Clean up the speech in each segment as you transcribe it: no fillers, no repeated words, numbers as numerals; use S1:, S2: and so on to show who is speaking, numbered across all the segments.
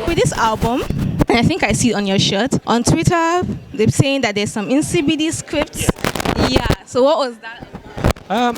S1: With this album, and I think I see it on your shirt, on Twitter, they're saying that there's some NCBD scripts. Yeah, so what was that?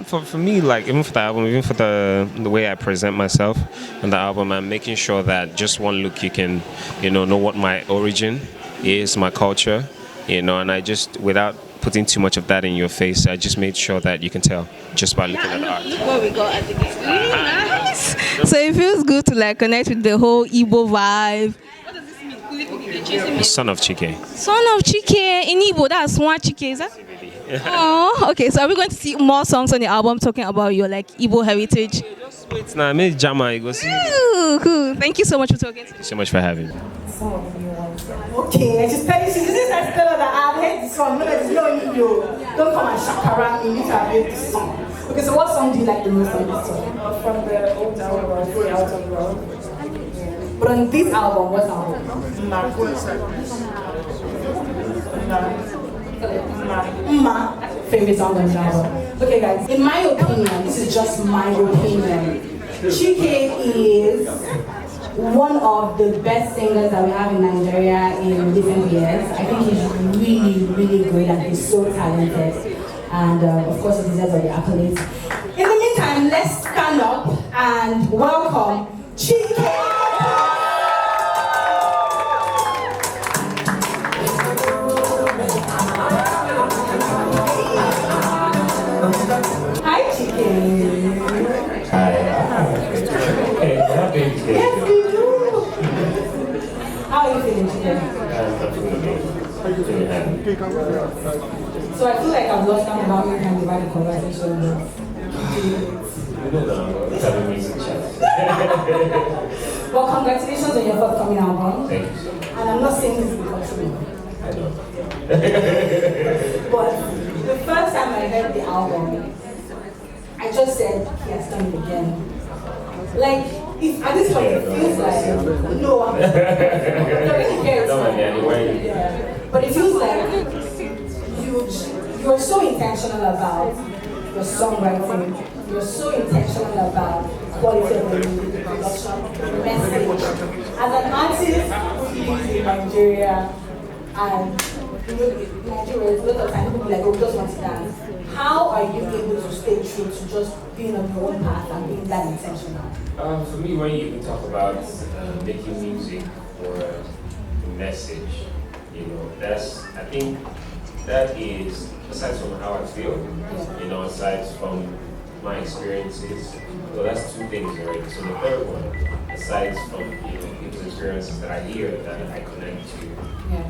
S2: For me, like even for the album, even for the way I present myself on the album, I'm making sure that just one look you can, know what my origin is, my culture, and I just without putting too much of that in your face, I just made sure that you can tell just by looking at the art.
S1: Look what we got at the game. Really nice. So it feels good to like connect with the whole Igbo vibe. What does this mean?
S2: Son of Chike.
S1: Son of Chike in Igbo, that's one Chike, is that? Oh, okay. So are we going to see more songs on the album talking about your like Igbo heritage?
S2: Just wait now, maybe Jama, you go see.
S1: Ooh, cool. Thank you so much for talking to me.
S2: Thank you so much for having me.
S3: Okay, I just tell you, this is that that I've heard this song. No, there's no you. Don't come and shakara me. You need to have heard this song. Okay, so what song do you like the most on this song?
S4: From the old album, the Out of Love.
S3: But on this album, what album? Ma, favorite song on the album. Okay, guys, in my opinion, this is just my opinion. Chike is one of the best singers that we have in Nigeria in recent years. I think he's really, really good and he's so talented. And of course, he deserves all the accolades. In the meantime, let's stand up and welcome Chike. Hi, Chike.
S5: Hi. Okay, happy
S3: Yes, we do. How are you feeling today? So I feel like I've lost count about your time about the conversation. Well, congratulations on your forthcoming album.
S5: Thank you.
S3: And I'm not saying this because you know.
S5: I know.
S3: But the first time I heard the album, I just said, he has done it again. Like, if at this point it feels like, no, I'm not really cares. Yeah. But it feels like you're so intentional about your songwriting, you're so intentional about quality of the music, the production, the message. As an artist who lives in Nigeria, and Nigeria, a lot of times people be like, oh, we just want to dance. How are you able to stay true to just being on your own path and being that intentional?
S5: For me, when you talk about making music for a message, I think that is, aside from how I feel, aside from my experiences, so that's two things already. So the third one, aside from people's experiences that I hear that I connect to,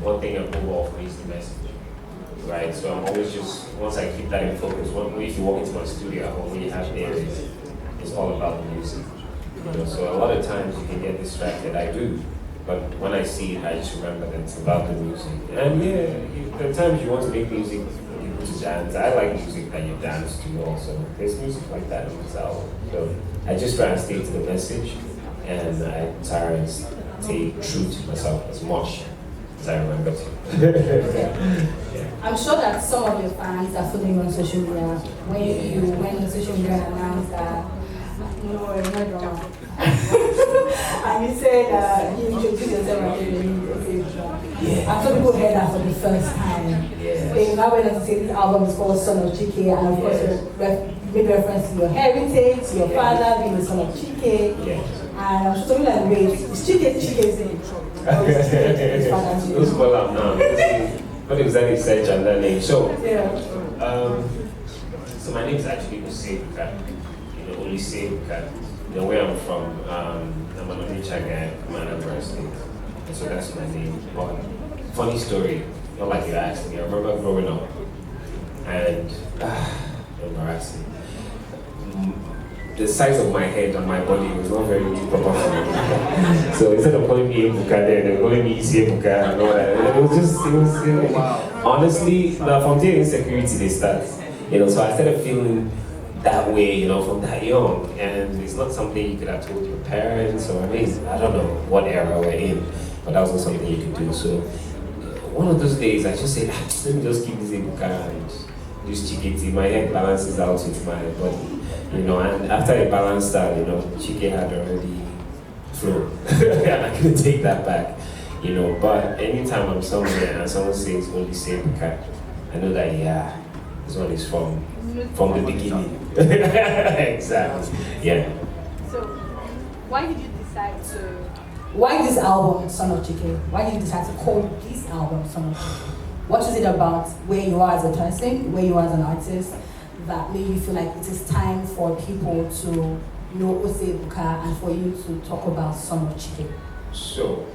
S5: one thing above all for me is the message. Right, so I'm always just, once I keep that in focus, if you walk into my studio, what you have there is all about the music. So a lot of times you can get distracted, I do, but when I see it, I just remember that it's about the music. And there are times you want to make music for people to dance. I like music that you dance to also. There's music like that in this album. So I just try and stay to the message, and I try and stay true to myself as much as I remember to.
S3: I'm sure that some of your fans are following you on social media. When you went on social media and announced that, no, it's not drama. And you said you introduced yourself as a and some people heard that for the first time. They now went on to say this album is called Son of Chike, and of course you made reference to your heritage, to your father being the son of Chike. And I'm just like, wait, is Chike's name?
S5: Who's called up now? What exactly is that gender name? So my name is actually Bukat. Olise Bukat. Where I'm from, I'm an Onitsha guy, I'm an Anambra State. And so that's my name. But funny story, not like you asked me. I remember growing up and embarrassing. the size of my head and my body was not very proportional. So instead of calling me Ebuka there, they were calling me Isi Ebuka and all that. And it was just, honestly, from there insecurity they start. So I started feeling that way, from that young. And it's not something you could have told your parents or, I don't know what era we're in, but that wasn't something you could do. So one of those days I just said, let me just keep this Ebuka and just Chike. My head balances out with my body. And after it balanced out, Chike had already flown. And I couldn't take that back, But anytime I'm somewhere and someone says only say Buka, I know that, this one is from the beginning. Exactly, yeah.
S3: So, why did you decide to... Why this album, Son of Chike? Why did you decide to call this album Son of Chike? What is it about where you are as a person, where you are as an artist, that made you feel like it is time for people to know Ose Ebuka and for you to talk about Son of Chike?
S5: So,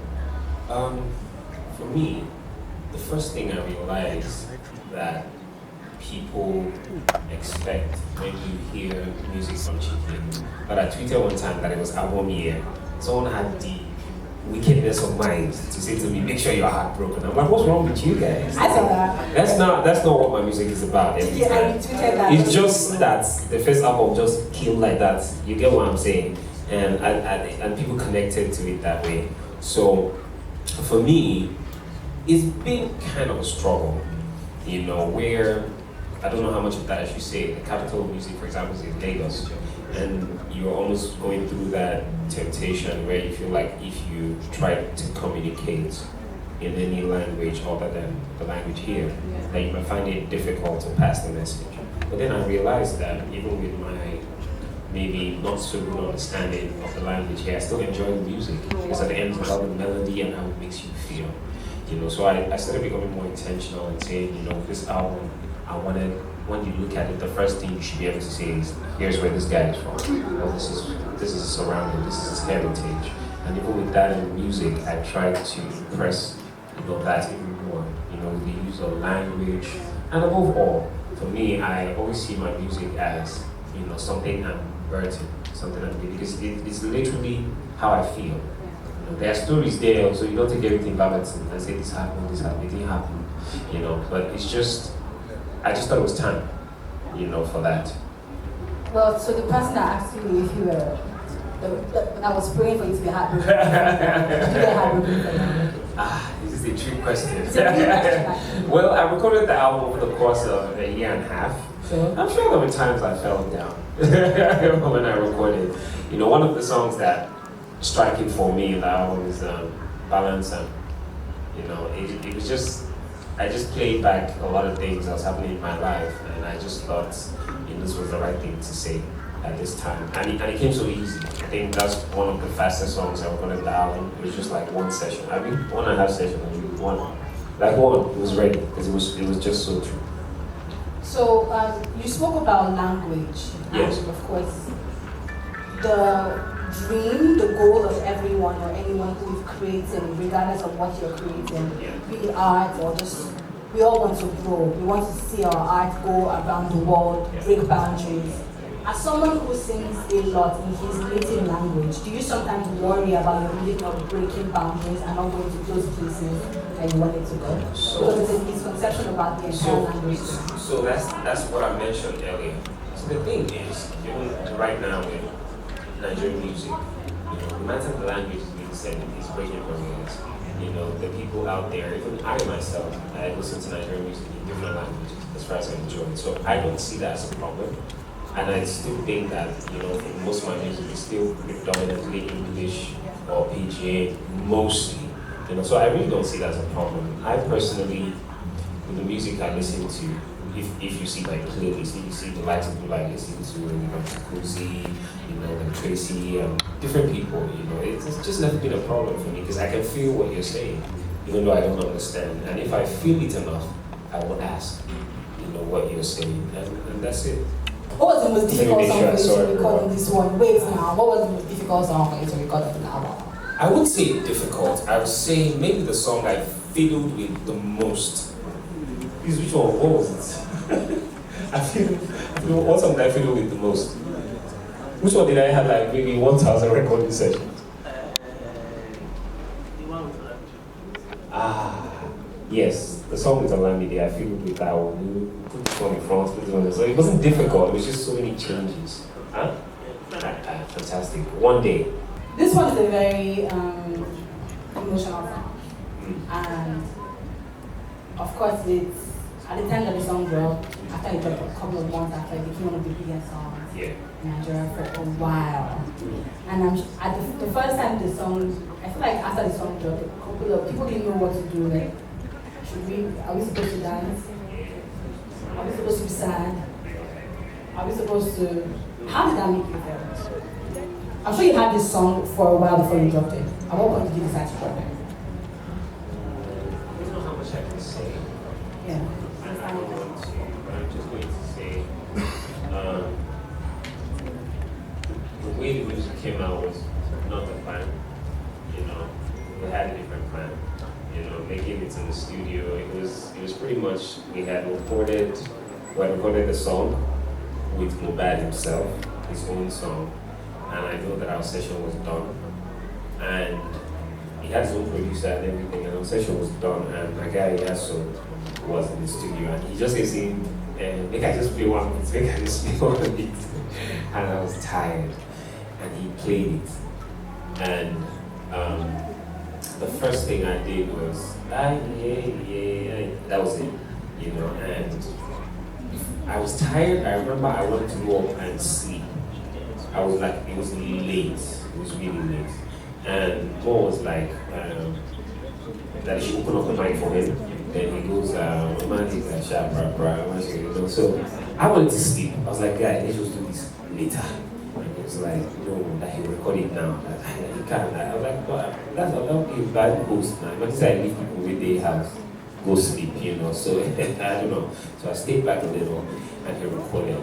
S5: for me, the first thing I realized that people expect when you hear music from Chike, but I tweeted one time that it was album year. Someone had the wickedness of mind to say to me, make sure you're heartbroken. I'm like, what's wrong with you guys?
S3: I saw that.
S5: That's not what my music is about. Every
S3: Yeah,
S5: time.
S3: I retweeted that.
S5: It's just that the first album just killed like that. You get what I'm saying? And people connected to it that way. So for me, it's been kind of a struggle, where I don't know how much of that I should say. The capital of music, for example, is in Lagos. And you're almost going through that temptation where you feel like if you try to communicate in any language other than the language here, that you might find it difficult to pass the message. But then I realized that even with my maybe not so good understanding of the language here, I still enjoy the music. Because at the end it's about the melody and how it makes you feel. So I started becoming more intentional and saying, this album, I wanted, when you look at it, the first thing you should be able to say is, here's where this guy is from. This is his surrounding, this is his heritage. And even with that in the music, I tried to press that even more. The use of language. And above all, for me, I always see my music as, something I'm birthing, something I'm doing, because it's literally how I feel. There are stories there, so you don't take everything verbatim and say this happened, it didn't happen. But it's just, I just thought it was time, for that.
S3: Well, so the person that asked you if you were, I was praying for you to be heartbroken. You were heartbroken for you.
S5: This is a trick question.
S3: It's a trick question.
S5: Well, I recorded the album over the course of a year and a half.
S3: Sure.
S5: I'm sure there were times I fell down when I recorded. One of the songs that striking for me in the album is Balance, and it was just, I just played back a lot of things that was happening in my life, and I just thought this was the right thing to say at this time. And it came so easy. I think that's one of the fastest songs I recorded in the album. It was just like one session. 1.5 sessions, it was ready, because it was just so true.
S3: So you spoke about language.
S5: Yes.
S3: And of course, the dream, the goal of everyone or anyone who is creating, regardless of what you're creating, be it art or just, we all want to grow. We want to see our art go around the world, break boundaries. As someone who sings a lot in his native language, do you sometimes worry about your music not breaking boundaries and not going to those places that you want it to go? Because it's a misconception about the entire language.
S5: So that's what I mentioned earlier. So the thing is, right now with Nigerian music, no matter the language is being said, it's breaking barriers. The people out there, even I myself, I listen to Nigerian music in different languages as far as I enjoy it. So I don't see that as a problem. And I still think that, most of my music is still predominantly English or PGA, mostly. So I really don't see that as a problem. I personally, with the music I listen to, if you see my playlist, if you see the likes of people I listen to, Kuzi, and Tracy, different people, it's just never been a problem for me, because I can feel what you're saying, even though I don't understand. And if I feel it enough, I will ask, what you're saying, and that's it.
S3: What was the most difficult song for you to record on this one? Wait now, what was the most difficult song for you to record on the album?
S5: I wouldn't say difficult. I would say maybe the song I fiddled with the most. Which one? What was it? I feel what song did I fiddle with the most? Which one did I have like maybe 1,000 recording sessions? Yes, the song with Olamide, I feel with that one. We put this one in front, put this one in. So it wasn't difficult, it was just so many changes. Huh? Fantastic. One day.
S3: This one is a very emotional song. And of course, it's at the time that the song dropped, after it dropped a couple of months after, it became one of the biggest songs in Nigeria for a while. And at the first time the song, I feel like after the song dropped, a couple of people didn't know what to do. Like, are we supposed to dance? Are we supposed to be sad? Are we supposed to? How did that make you feel? I'm sure you had this song for a while before you dropped it. At what point did you decide to drop it?
S5: I don't know how much I can say.
S3: Yeah.
S5: I don't want to, but I'm just going to say the way the music came out was not the plan. You know, we had a different plan. You know, making it in the studio, it was pretty much, we had recorded the song with Mubad himself, his own song, and I know that our session was done, and he had his own producer and everything, and our session was done, and my guy Yasso was in the studio, and he just says, make I just play one beat, make I just play one beat, and I was tired, and he played it, and the first thing I did was, that was it, you know, and I was tired. I remember I wanted to go up and sleep. I was like, it was late, it was really late. And Mo was like, that he should open up the mic for him. Then he goes, man, he's like, sharp, you know, so I wanted to sleep. I was like, guys, let's just do this later. And he was like, no, that he'll record it now. He can't. I was like, well, that would be a bad host now. But this I leave people with their house, go sleep, you know. So I don't know. So I stayed back a little and he recorded.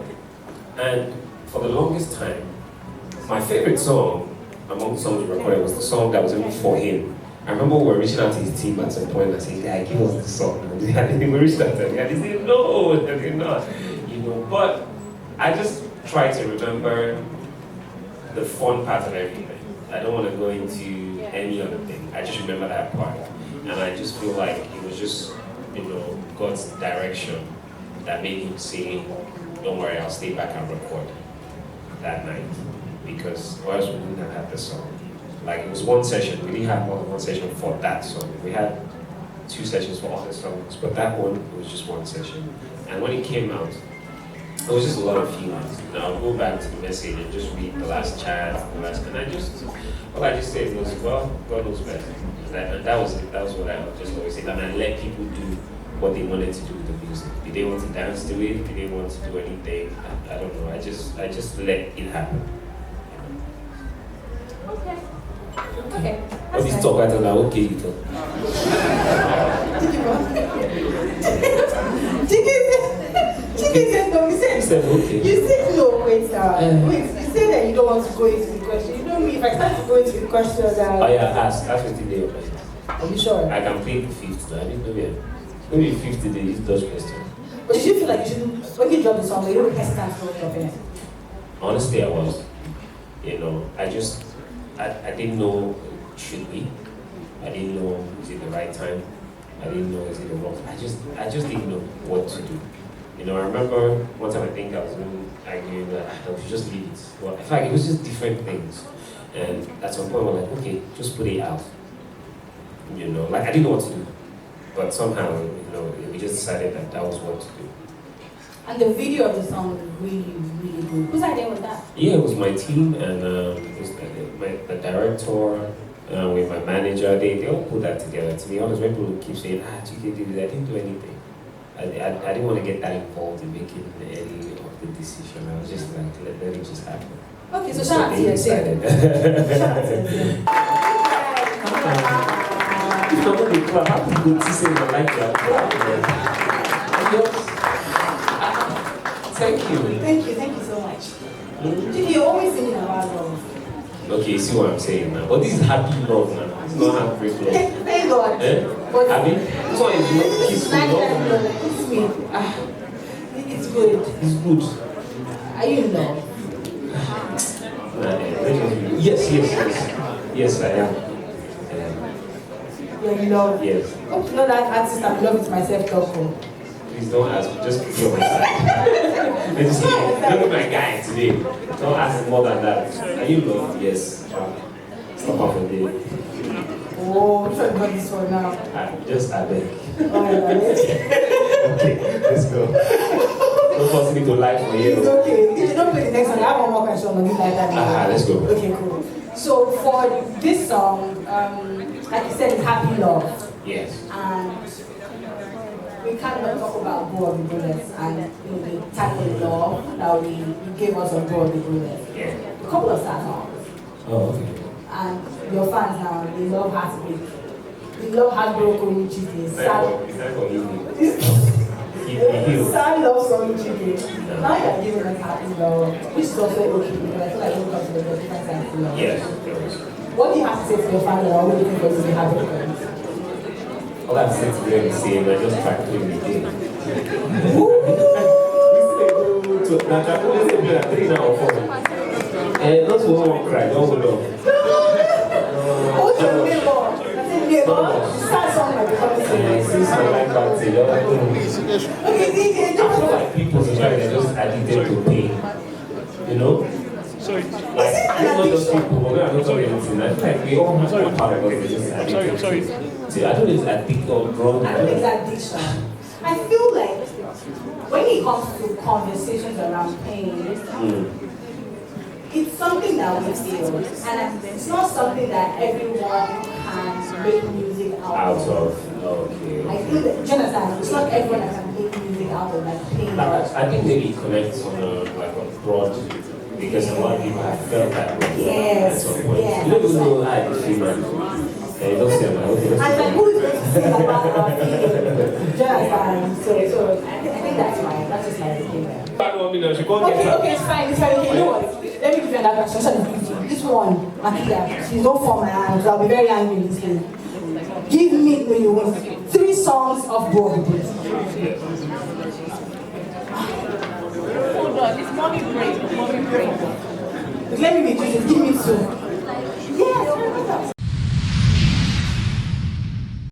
S5: And for the longest time, my favorite song among the songs we recorded was the song that was even for him. I remember we were reaching out to his team at some point and saying, "Guy, give us the song." And we reached out to him and he said, "No, they're not." You know, but I just try to remember the fun part of everything. I don't want to go into any other thing. I just remember that part. And I just feel like it was just, you know, God's direction that made him say, "Don't worry, I'll stay back and record that night." Because or else we wouldn't have had the song. Like, it was one session. We didn't have more than one session for that song. We had 2 sessions for other songs, but that one was just one session. And when it came out, it was just a lot of feelings. Now I'll go back to the message and just read the last chat, and all I just said was, well, God knows best. And that was it. That was what I just always said. And I let people do what they wanted to do with the music. Did they want to dance to it? Did they want to do anything? I don't know. I just let it happen.
S3: Okay.
S5: But this talk, I don't know. Okay, you talk.
S3: Chike said no.
S5: He said okay.
S3: You said no. Wait. You said that you don't want to go into the question. You know me. If I start to go into the question,
S5: Oh yeah, ask what today.
S3: Are you sure?
S5: I can play the fifth. I didn't know yet. Maybe fifth today is those questions.
S3: But did you feel like you shouldn't, when you drop the song, you don't hesitate to drop it?
S5: Honestly, I was. You know, I didn't know, should we? I didn't know, is it the right time? I didn't know, is it the wrong time? I just didn't know what to do. You know, I remember one time I think I was arguing that I should just leave it. Well, in fact, it was just different things. And at some point, we're like, okay, just put it out. You know, like, I didn't know what to do. But somehow, you know, we just decided that was what to do.
S3: And the video of the song was really, really good. Whose idea was that?
S5: Yeah, it was my team and it was the director with my manager. They all put that together. To be honest, when people keep saying, Chike did it, I didn't do anything. I didn't want to get that involved in making any of the decision. I was just like, let it just happen.
S3: Okay, so shout out to your team. Shout out to your team.
S5: If you're going to clap, how people go to say they like that? Thank you.
S3: Thank you so much. Chike, you're always singing about love.
S5: Okay, you see what I'm saying now. But this is happy love now. It's not heartbreak love.
S3: Thank God. But
S5: I mean, this one is not kissful love.
S3: Kiss me. It's good.
S5: It's good.
S3: Are you in love?
S5: Yes, yes, yes. Yes, I am.
S3: You're in love.
S5: Yes.
S3: Hope you know that artist I'm in love with myself talk.
S5: Please don't ask me. Just put me on my side. Let me see. Look at my guy today. Don't ask more than that. Are you in love? Yes. Stop off a day.
S3: Oh, I'm sure you got this one now.
S5: Just I beg.
S3: Alright.
S5: Okay, let's go. Don't force me to lie for you.
S3: It's okay. If you don't play the next one, I have one more question on this like that.
S5: Let's go.
S3: Okay, cool. So for this song, like you said, it's happy love.
S5: Yes.
S3: And we kind of talk about Go of the Bullets and the type of love that we gave us on Go of the Bullets.
S5: Yeah.
S3: A couple of sad songs.
S5: Oh, okay.
S3: And your fans now, they love heartbreak. They love heartbroken Chike. Sad.
S5: Is that for you?
S3: Sad love song Chike. Now you're giving us happy love, which is also okay because I feel like you got to the different types of love.
S5: Yes.
S3: What do you have to say to your fans that are waiting for you to be happy?
S5: All I'm saying to them is saying, I just try to play the game. Three now or 4. And those who won't cry, don't hold on.
S3: What's your neighbor? Sad song like the Okay, DJ,
S5: I feel like people sometimes they're just addicted to pain. You know?
S3: Sorry.
S5: Like, not just people, but I'm not talking anything. I feel like we all have one part of us that's just addicted to it. See, I don't know if it's addict or drug.
S3: I don't think it's addiction. I feel like when it comes to conversations around pain, it's something that we feel, and it's not something that everyone can make music out of.
S5: Okay.
S3: I feel that, do you understand? It's not everyone that can make music out of like pain.
S5: I think maybe it connects on a broad, because a lot of people have felt that way.
S3: Yes,
S5: At some point.
S3: yes.
S5: You don't even know how I feel, man. You don't say, man. Okay,
S3: And like, who is going to sing about our feelings? Do you understand? So I think that's just my opinion. Okay, it's fine, it's fine. Okay, you know what? Let me give you another question. This one, Akida, she's not for my hands, so I'll be very angry this day. Give me, when you win, 3 songs of Bob.
S4: Hold on, it's mommy break.
S3: Let me be just give me 2.